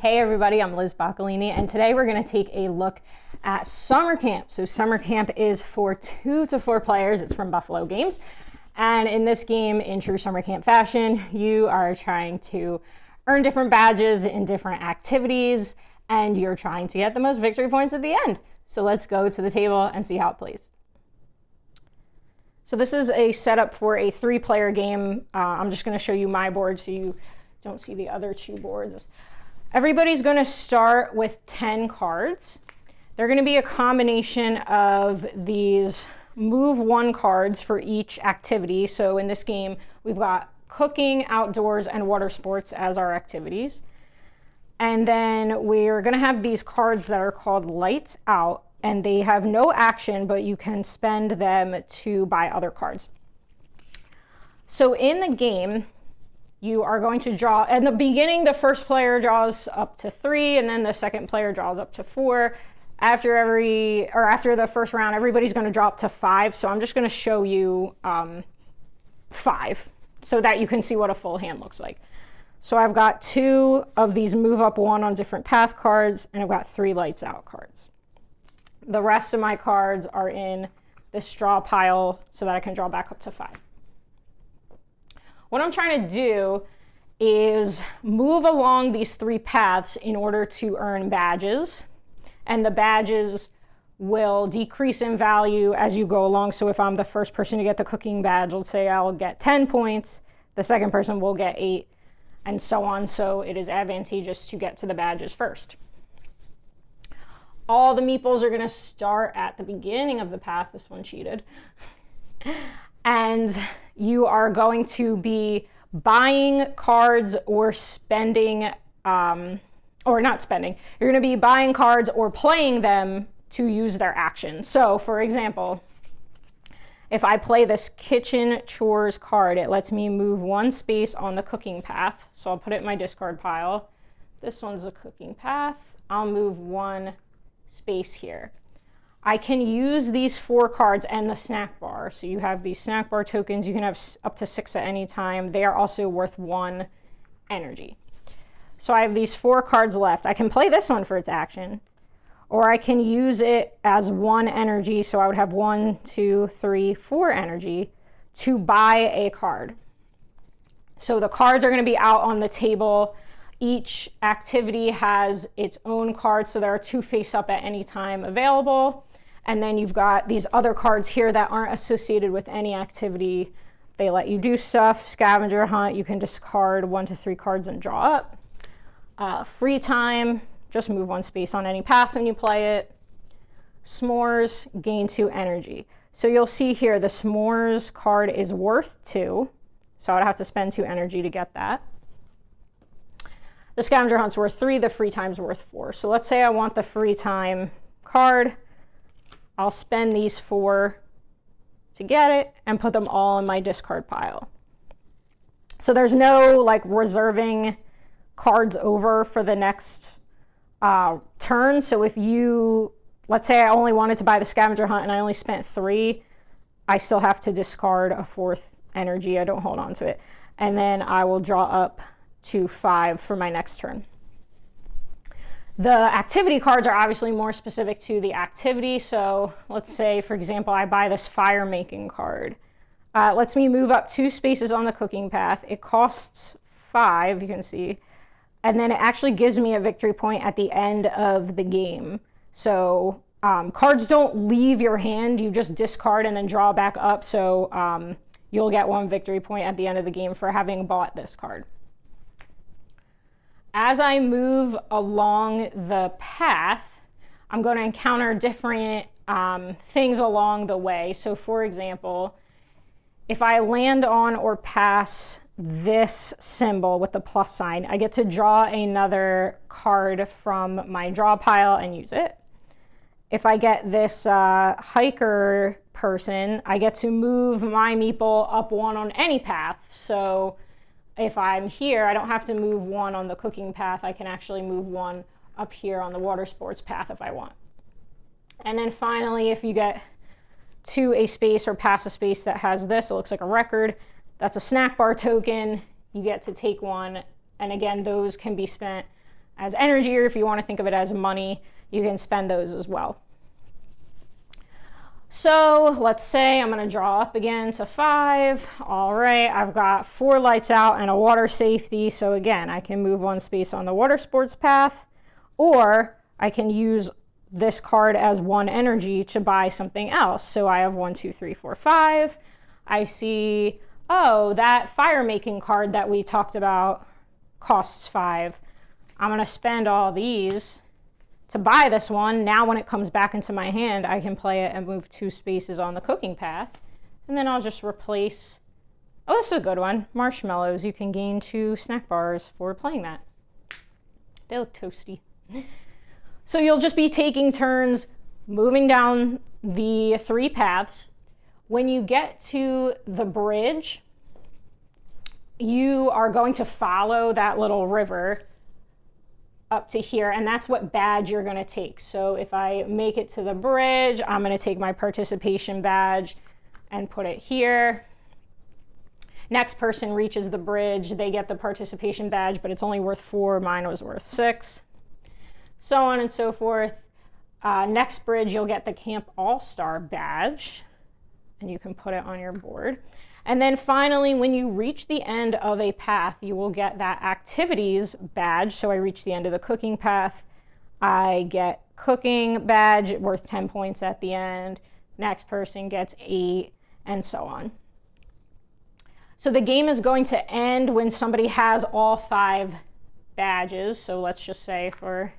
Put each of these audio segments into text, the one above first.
Hey everybody, I'm Liz Boccolini, and today we're going to take a look at summer camp. So summer camp is for 2 to 4 players. It's from Buffalo Games. And in this game, in true summer camp fashion, you are trying to earn different badges in different activities, and you're trying to get the most victory points at the end. So let's go to the table and see how it plays. So this is a setup for a 3-player game. I'm just going to show you my board so you don't see the other 2 boards. Everybody's going to start with 10 cards. They're going to be a combination of these move 1 cards for each activity. So in this game, we've got cooking, outdoors, and water sports as our activities. And then we're going to have these cards that are called lights out, and they have no action, but you can spend them to buy other cards. So in the game, you are going to draw, in the beginning, the first player draws up to 3, and then the second player draws up to 4. After the first round, everybody's going to draw up to 5. So I'm just going to show you 5 so that you can see what a full hand looks like. So I've got 2 of these move up 1 on different path cards, and I've got 3 lights out cards. The rest of my cards are in this draw pile so that I can draw back up to 5. What I'm trying to do is move along these 3 paths in order to earn badges, and the badges will decrease in value as you go along. So if I'm the first person to get the cooking badge, let's say I'll get 10 points, the second person will get 8, and so on. So it is advantageous to get to the badges first. All the meeples are going to start at the beginning of the path. This one cheated. And you are going to be buying cards or spending, or not spending. You're going to be buying cards or playing them to use their action. So, for example, if I play this kitchen chores card, it lets me move 1 space on the cooking path. So I'll put it in my discard pile. This one's the cooking path. I'll move 1 space here. I can use these 4 cards and the snack bar. So you have these snack bar tokens. You can have up to 6 at any time. They are also worth 1 energy. So I have these 4 cards left. I can play this one for its action, or I can use it as 1 energy. So I would have 1, 2, 3, 4 energy to buy a card. So the cards are going to be out on the table. Each activity has its own card, so there are 2 face up at any time available. And then you've got these other cards here that aren't associated with any activity. They let you do stuff. Scavenger hunt, you can discard 1 to 3 cards and draw up. Free time, just move 1 space on any path when you play it. S'mores, gain 2 energy. So you'll see here the s'mores card is worth 2. So I'd have to spend 2 energy to get that. The scavenger hunt's worth 3, the free time's worth 4. So let's say I want the free time card. I'll spend these 4 to get it and put them all in my discard pile. So there's no like reserving cards over for the next turn. So if let's say I only wanted to buy the scavenger hunt and I only spent 3, I still have to discard a 4th energy. I don't hold on to it. And then I will draw up to 5 for my next turn. The activity cards are obviously more specific to the activity. So let's say, for example, I buy this fire making card. It lets me move up 2 spaces on the cooking path. It costs 5, you can see. And then it actually gives me a victory point at the end of the game. So cards don't leave your hand. You just discard and then draw back up. So you'll get 1 victory point at the end of the game for having bought this card. As I move along the path, I'm going to encounter different things along the way. So for example, if I land on or pass this symbol with the plus sign, I get to draw another card from my draw pile and use it. If I get this hiker person, I get to move my meeple up 1 on any path. So if I'm here, I don't have to move 1 on the cooking path. I can actually move 1 up here on the water sports path if I want. And then finally, if you get to a space or pass a space that has this, it looks like a record. That's a snack bar token. You get to take 1. And again, those can be spent as energy, or if you want to think of it as money, you can spend those as well. So let's say I'm going to draw up again to 5. All right, I've got 4 lights out and a water safety. So again, I can move 1 space on the water sports path, or I can use this card as 1 energy to buy something else. So I have 1, 2, 3, 4, 5. I see, oh, that fire making card that we talked about costs 5. I'm going to spend all these to buy this one. Now when it comes back into my hand, I can play it and move 2 spaces on the cooking path. And then I'll just replace, oh, this is a good one, marshmallows. You can gain 2 snack bars for playing that. They look toasty. So you'll just be taking turns moving down the 3 paths. When you get to the bridge, you are going to follow that little river up to here, and that's what badge you're going to take. So if I make it to the bridge, I'm going to take my participation badge and put it here. Next person reaches the bridge, they get the participation badge, but it's only worth 4. Mine was worth 6. So on and so forth. Next bridge, you'll get the Camp All-Star badge, and you can put it on your board. And then finally, when you reach the end of a path, you will get that activities badge. So I reach the end of the cooking path. I get cooking badge worth 10 points at the end. Next person gets 8, and so on. So the game is going to end when somebody has all 5 badges. So let's just say for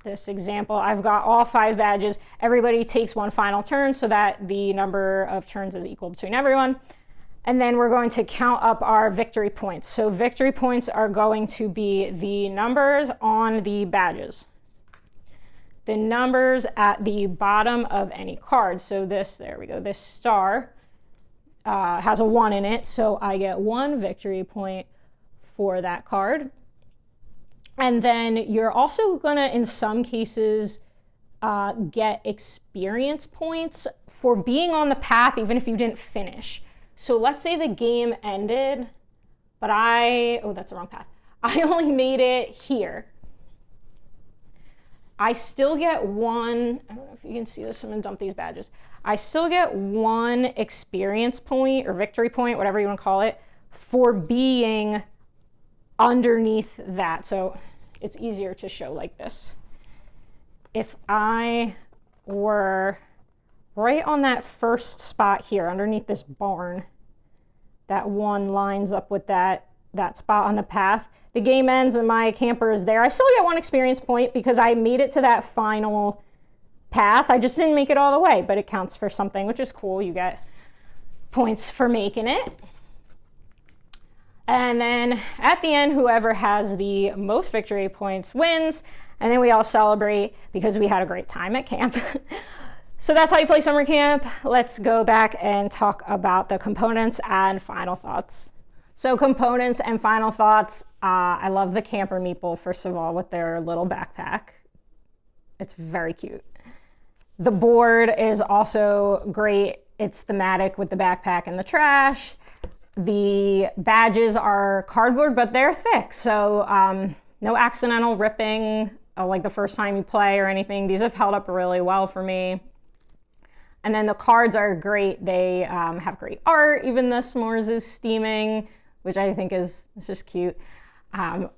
this example, I've got all 5 badges. Everybody takes 1 final turn so that the number of turns is equal between everyone. And then we're going to count up our victory points. So victory points are going to be the numbers on the badges, the numbers at the bottom of any card. So this, there we go, this star has a 1 in it. So I get 1 victory point for that card. And then you're also going to, in some cases, get experience points for being on the path, even if you didn't finish. So let's say the game ended, but oh, that's the wrong path. I only made it here. I still get 1, I don't know if you can see this, I'm going to dump these badges. I still get 1 experience point or victory point, whatever you want to call it, for being underneath that. So it's easier to show like this. If I were right on that first spot here underneath this barn, that 1 lines up with that spot on the path, the game ends and my camper is there. I still get 1 experience point because I made it to that final path. I just didn't make it all the way, but it counts for something, which is cool. You get points for making it. And then at the end, whoever has the most victory points wins. And then we all celebrate because we had a great time at camp. So that's how you play summer camp. Let's go back and talk about the components and final thoughts. So components and final thoughts. I love the camper meeple, first of all, with their little backpack. It's very cute. The board is also great. It's thematic with the backpack and the trash. The badges are cardboard, but they're thick, so no accidental ripping like the first time you play or anything. These have held up really well for me. And then the cards are great. They have great art. Even the s'mores is steaming, which I think is just cute.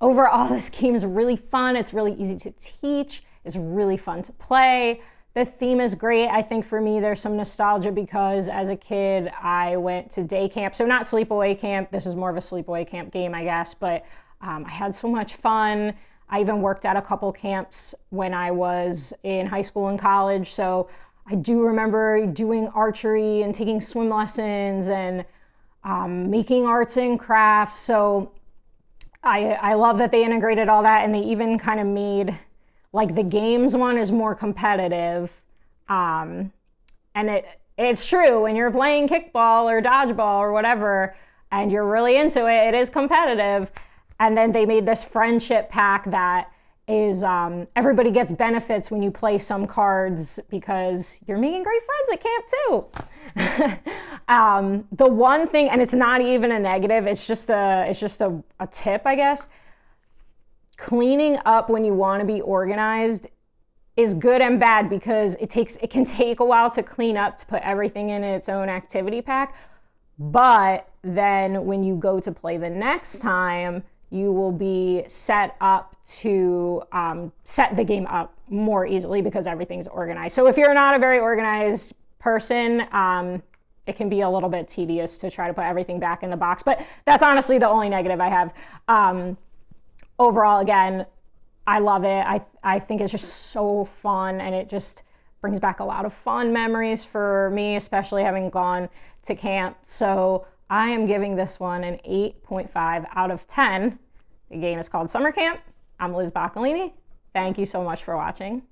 Overall, this game is really fun. It's really easy to teach. It's really fun to play. The theme is great. I think for me, there's some nostalgia because as a kid, I went to day camp. So not sleepaway camp. This is more of a sleepaway camp game, I guess. But I had so much fun. I even worked at a couple camps when I was in high school and college. So I do remember doing archery and taking swim lessons and making arts and crafts. So I love that they integrated all that, and they even kind of made, like, the games one is more competitive. And it's true, when you're playing kickball or dodgeball or whatever, and you're really into it, it is competitive. And then they made this friendship pack that is, everybody gets benefits when you play some cards because you're making great friends at camp too. The one thing, and it's not even a negative, it's just a tip, I guess. cleaning up when you want to be organized is good and bad, because it can take a while to clean up, to put everything in its own activity pack. But then when you go to play the next time, you will be set up to set the game up more easily because everything's organized. So if you're not a very organized person, it can be a little bit tedious to try to put everything back in the box. But that's honestly the only negative I have. Overall, again, I love it. I think it's just so fun, and it just brings back a lot of fun memories for me, especially having gone to camp. So I am giving this one an 8.5 out of 10. The game is called Summer Camp. I'm Liz Boccolini. Thank you so much for watching.